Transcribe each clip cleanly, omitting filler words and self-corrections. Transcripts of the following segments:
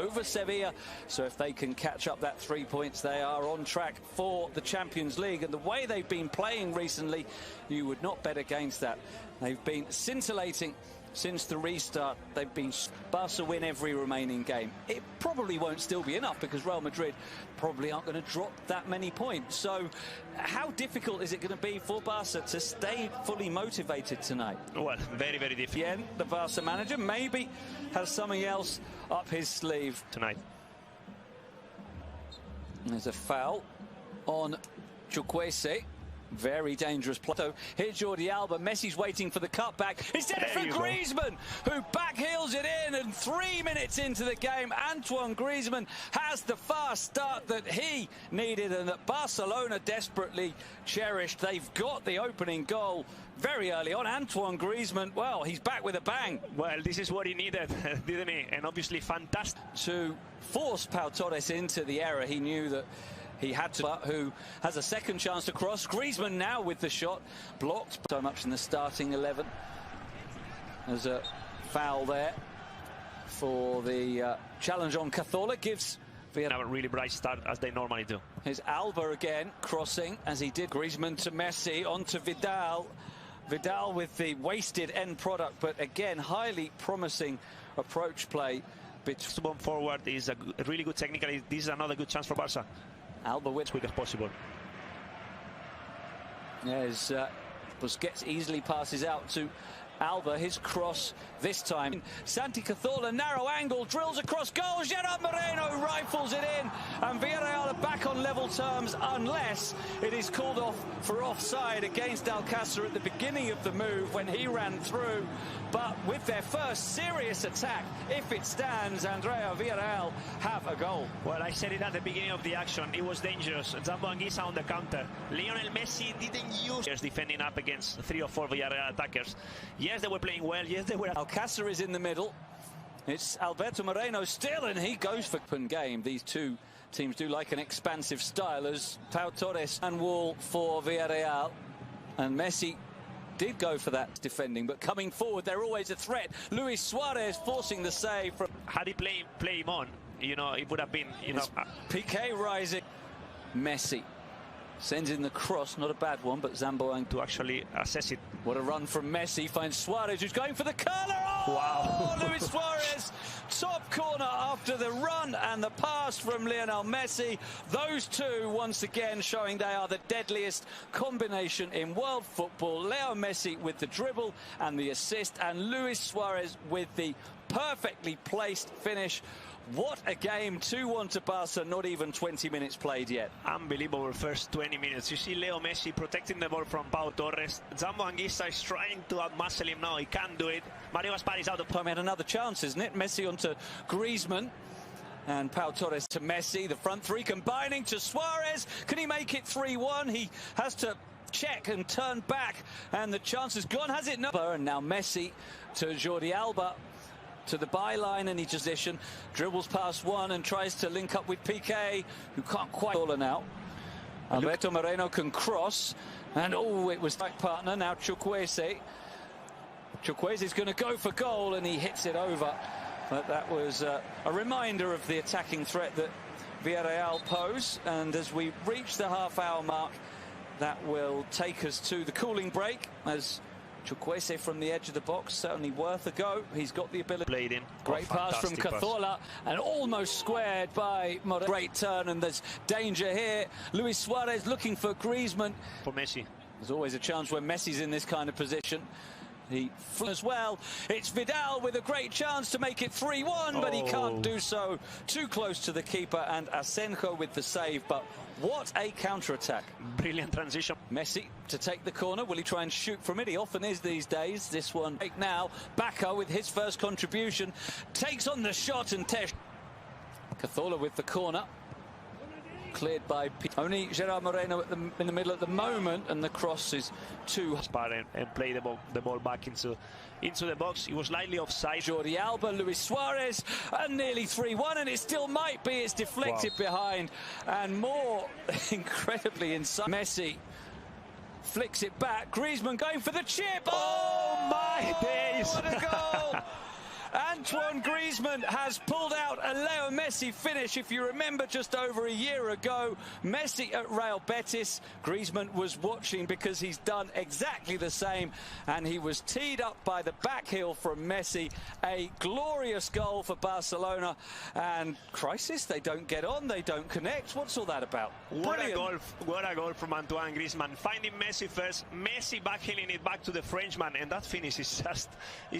over Sevilla. So if they can catch up that 3 points, they are on track for the Champions League. And the way they've been playing recently, you would not bet against that. They've been scintillating since the restart. They've been Barca win every remaining game. It probably won't still be enough because Real Madrid probably aren't going to drop that many points. So how difficult is it going to be for Barca to stay fully motivated tonight? Well, very, very difficult. Again, the Barca manager maybe has something else up his sleeve tonight. There's a foul on Chukwueze. Very dangerous play. So here's Jordi Alba. Messi's waiting for the cutback. Instead for Griezmann, who backheels it in. And 3 minutes into the game, Antoine Griezmann has the fast start that he needed and that Barcelona desperately cherished. They've got the opening goal very early on. Antoine Griezmann, well, he's back with a bang. Well, this is what he needed, didn't he? And obviously fantastic. To force Pau Torres into the error, he knew that he had to, but who has a second chance to cross. Griezmann now with the shot, blocked so much in the starting 11. There's a foul there for the challenge on Cazorla. Gives have a really bright start as they normally do. Here's Alba again, crossing as he did. Griezmann to Messi, on to Vidal. Vidal with the wasted end product, but again, highly promising approach play. Bomb forward is a really good technically. This is another good chance for Barca. Alba with as quick as possible. Yes, Busquets easily passes out to Alba. His cross this time. Santi Cazorla, narrow angle, drills across goal. Gerard Moreno rifles it in. And Villarreal are back on level terms unless it is called off for offside against Alcácer at the beginning of the move when he ran through. But with their first serious attack, if it stands, Andrea, Villarreal have a goal. Well, I said it at the beginning of the action. It was dangerous. Zamboanguissa on the counter. Lionel Messi didn't use defending up against 3 or 4 Villarreal attackers. Yes, they were playing well. Yes, they were. Alcácer is in the middle. It's Alberto Moreno still, and he goes for open game. These two teams do like an expansive style as Pau Torres and wall for Villarreal. And Messi did go for that defending, but coming forward, they're always a threat. Luis Suarez forcing the save. Had he play him on, you know, it would have been, you know. Piqué rising. Messi sends in the cross, not a bad one, but Zamboang to actually assess it. What a run from Messi, finds Suarez, who's going for the curler. Oh, wow. Luis Suarez, top corner after the run and the pass from Lionel Messi. Those two, once again, showing they are the deadliest combination in world football. Leo Messi with the dribble and the assist, and Luis Suarez with the perfectly placed finish. What a game, 2-1 to Barca, not even 20 minutes played yet. Unbelievable first 20 minutes. You see Leo Messi protecting the ball from Pau Torres. Zamboanguissa is trying to outmuscle him now. He can't do it. Mario Gaspar is out of time. Had another chance, isn't it? Messi onto Griezmann. And Pau Torres to Messi. The front three combining to Suarez. Can he make it 3-1? He has to check and turn back. And the chance is gone. Has it not? And now Messi to Jordi Alba. To the byline, and he position, dribbles past one and tries to link up with Piqué, who can't quite roll it out. Alberto Moreno can cross, and oh, it was back partner. Now Chukwueze. Chukwueze's going to go for goal, and he hits it over. But that was a reminder of the attacking threat that Villarreal pose. And as we reach the half-hour mark, that will take us to the cooling break as Chukwueze from the edge of the box, certainly worth a go. He's got the ability. Played in. Great pass from Cazorla and almost squared by Moreno. Great turn, and there's danger here. Luis Suarez looking for Griezmann. For Messi. There's always a chance when Messi's in this kind of position. He as well. It's Vidal with a great chance to make it 3-1, but he can't do so. Too close to the keeper, and Asenjo with the save. But what a counter-attack. Brilliant transition. Messi to take the corner. Will he try and shoot from it? He often is these days. This one right now. Bacca with his first contribution. Takes on the shot, and Cazorla with the corner. Cleared by only Gerard Moreno in the middle at the moment, and the cross is too and play the ball back into the box. He was slightly offside. Jordi Alba, Luis Suarez, and nearly 3-1, and it still might be. It's deflected behind, and more incredibly inside. Messi flicks it back. Griezmann going for the chip. Oh my days! What a goal! Antoine Griezmann has pulled out a Leo Messi finish. If you remember, just over a year ago, Messi at Real Betis, Griezmann was watching because he's done exactly the same, and he was teed up by the back heel from Messi. A glorious goal for Barcelona, and crisis, they don't get on, they don't connect. What's all that about? What a goal from Antoine Griezmann, finding Messi first, Messi backheeling it back to the Frenchman, and that finish is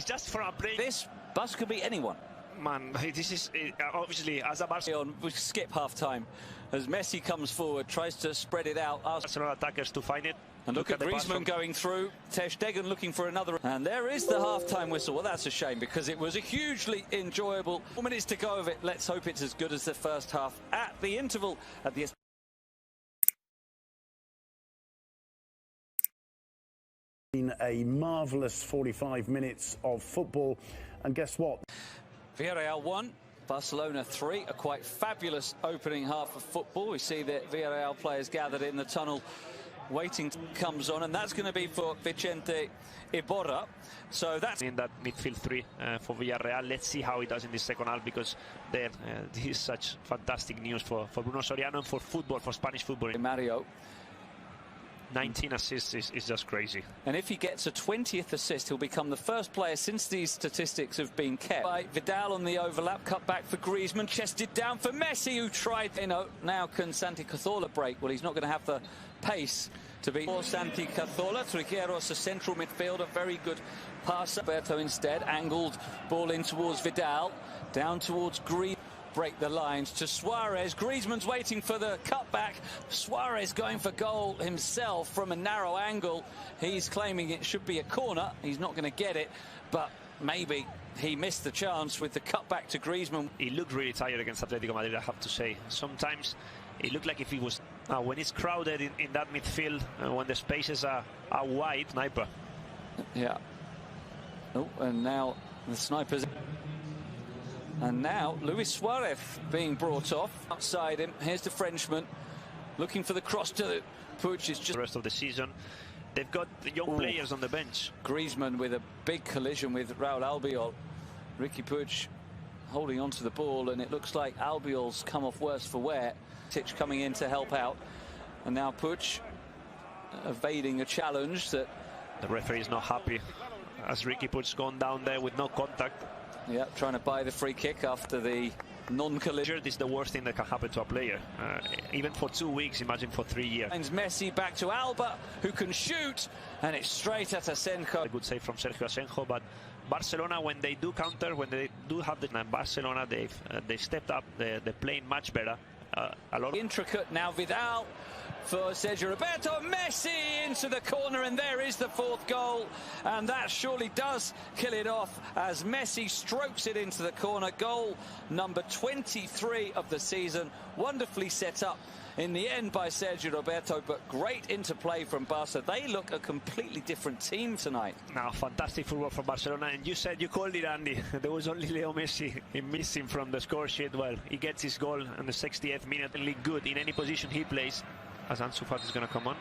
just from a break. This bus could be anyone. Man, this is obviously, as a Barcelona, we skip half time as Messi comes forward, tries to spread it out. Barcelona attackers to find it. And look at Griezmann going through. Ter Stegen looking for another. And there is the half-time whistle. Well, that's a shame because it was a hugely enjoyable 4 minutes to go of it. Let's hope it's as good as the first half. At the interval, at the A marvellous 45 minutes of football, and guess what? Villarreal 1, Barcelona 3, a quite fabulous opening half of football. We see the Villarreal players gathered in the tunnel waiting comes on, and that's going to be for Vicente Iborra. So that's in that midfield three for Villarreal. Let's see how he does in this second half, because this is such fantastic news for Bruno Soriano and for football, for Spanish football. Mario. 19 assists is just crazy. And if he gets a 20th assist, he'll become the first player since these statistics have been kept. By Vidal on the overlap, cut back for Griezmann, chested down for Messi, who tried, now can Santi Cazorla break? Well, he's not going to have the pace to beat Santi Cazorla. Trigueros, a central midfielder, very good passer. Berto instead, angled ball in towards Vidal, down towards Griezmann. Break the lines to Suarez. Griezmann's waiting for the cutback. Suarez going for goal himself from a narrow angle. He's claiming it should be a corner. He's not going to get it, but maybe he missed the chance with the cutback to Griezmann. He looked really tired against Atletico Madrid, I have to say. Sometimes it looked like if he was when it's crowded in that midfield, when the spaces are wide, sniper. Yeah. Oh, and now the snipers. And now Luis Suarez being brought off outside him. Here's the Frenchman looking for the cross to the Puig. Is just the rest of the season. They've got young players on the bench. Griezmann with a big collision with Raul Albiol. Ricky Puig holding on to the ball, and it looks like Albiol's come off worse for wear. Titch coming in to help out, and now Puig evading a challenge that the referee is not happy as Ricky Puig's gone down there with no contact. Yeah, trying to buy the free kick after the non-collision. This is the worst thing that can happen to a player, even for 2 weeks, imagine for 3 years. Messi back to Alba, who can shoot, and it's straight at Asenjo. A good save from Sergio Asenjo, but Barcelona, when they do counter, when they do have the Barcelona, they've stepped up, they're playing much better. A lot intricate now. Vidal for Sergio Roberto, Messi into the corner, and there is the fourth goal, and that surely does kill it off as Messi strokes it into the corner. Goal number 23 of the season, wonderfully set up in the end by Sergio Roberto, but great interplay from Barca. They look a completely different team tonight. Now, fantastic football from Barcelona, and you called it, Andy. There was only Leo Messi missing from the score sheet. Well, he gets his goal in the 60th minute, really good in any position he plays. As Ansu Fati is going to come on.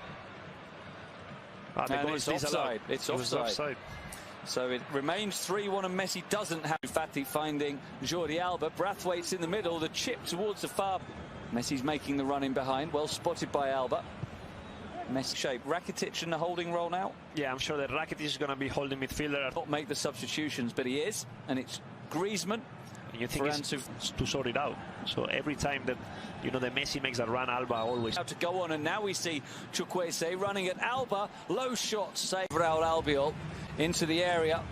The goal is offside. It's offside. So it remains 3-1, and Messi doesn't have Fati finding Jordi Alba. Brathwaite's in the middle, the chip towards the far. Messi's making the run in behind, well spotted by Alba. Messi shape. Rakitic in the holding role now. Yeah, I'm sure that Rakitic is going to be holding midfielder. Not make the substitutions, but he is, and it's Griezmann. And you think it's to sort it out. So every time that the Messi makes a run, Alba always out to go on, and now we see Chukwueze running at Alba. Low shot save Raul Albiol into the area,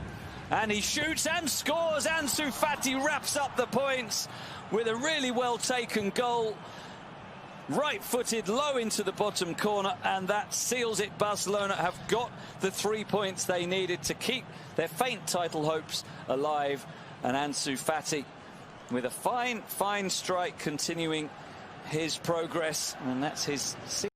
and he shoots and scores. Ansu Fati wraps up the points with a really well taken goal. Right-footed low into the bottom corner, and that seals it. Barcelona have got the 3 points they needed to keep their faint title hopes alive. And Ansu Fati with a fine strike, continuing his progress, and that's his